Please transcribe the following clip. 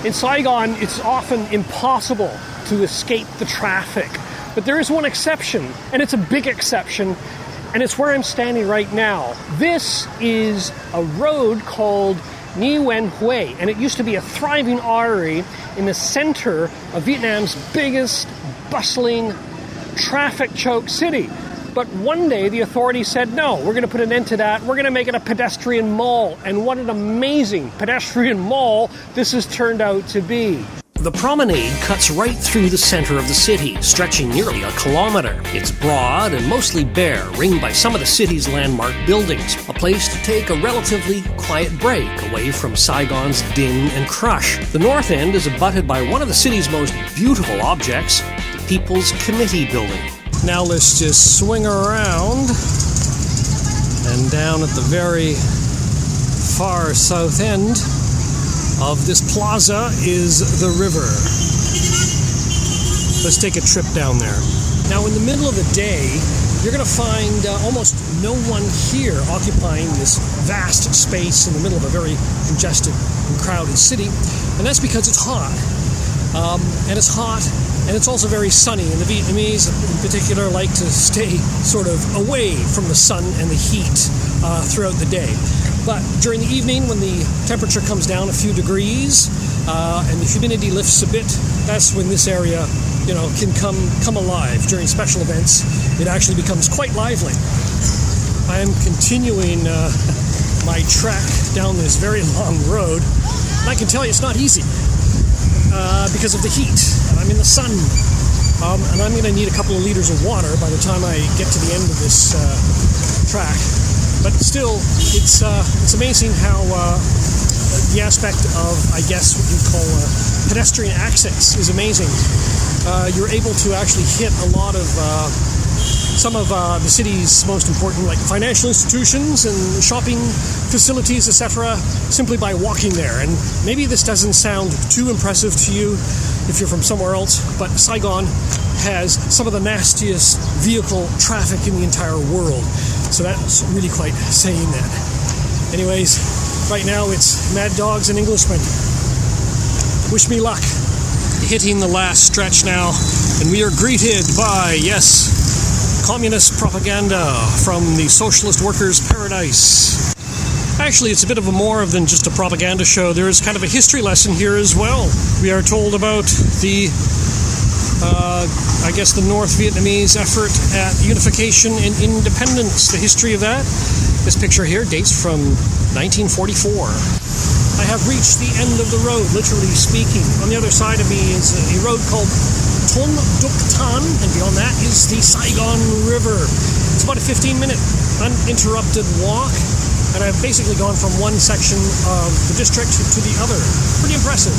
In Saigon, it's often impossible to escape the traffic. But there is one exception, and it's a big exception, and it's where I'm standing right now. This is a road called Nguyen Hue, and it used to be a thriving artery in the center of Vietnam's biggest, bustling, traffic-choked city. But one day the authorities said, no, we're going to put an end to that. We're going to make it a pedestrian mall. And what an amazing pedestrian mall this has turned out to be. The promenade cuts right through the center of the city, stretching nearly a kilometer. It's broad and mostly bare, ringed by some of the city's landmark buildings, a place to take a relatively quiet break away from Saigon's din and crush. The north end is abutted by one of the city's most beautiful objects, the People's Committee Building. Now let's just swing around, and down at the very far south end of this plaza is the river. Let's take a trip down there. Now in the middle of the day, you're going to find almost no one here occupying this vast space in the middle of a very congested and crowded city, and that's because it's hot. And it's hot, and it's also very sunny, and the Vietnamese in particular like to stay sort of away from the sun and the heat throughout the day. But during the evening, when the temperature comes down a few degrees and the humidity lifts a bit, that's when this area, can come alive. During special events, it actually becomes quite lively. I am continuing my trek down this very long road, and I can tell you it's not easy. Because of the heat, and I'm in the sun, and I'm going to need a couple of liters of water by the time I get to the end of this track. But still, it's amazing how the aspect of, I guess, what you'd call pedestrian access is amazing. You're able to actually hit a lot of some of the city's most important, like financial institutions and shopping facilities, etc., simply by walking there. And maybe this doesn't sound too impressive to you if you're from somewhere else, but Saigon has some of the nastiest vehicle traffic in the entire world. So that's really quite saying that. Anyways, right now it's Mad Dogs and Englishmen. Wish me luck. Hitting the last stretch now, and we are greeted by, yes, communist propaganda from the Socialist Workers' Paradise. Actually, it's a bit of a more than just a propaganda show. There is kind of a history lesson here as well. We are told about the, the North Vietnamese effort at unification and independence, the history of that. This picture here dates from 1944. I have reached the end of the road, literally speaking. On the other side of me is a road called Ton Duc Tan, and beyond that is the Saigon River. It's about a 15-minute uninterrupted walk, and I've basically gone from one section of the district to the other. Pretty impressive.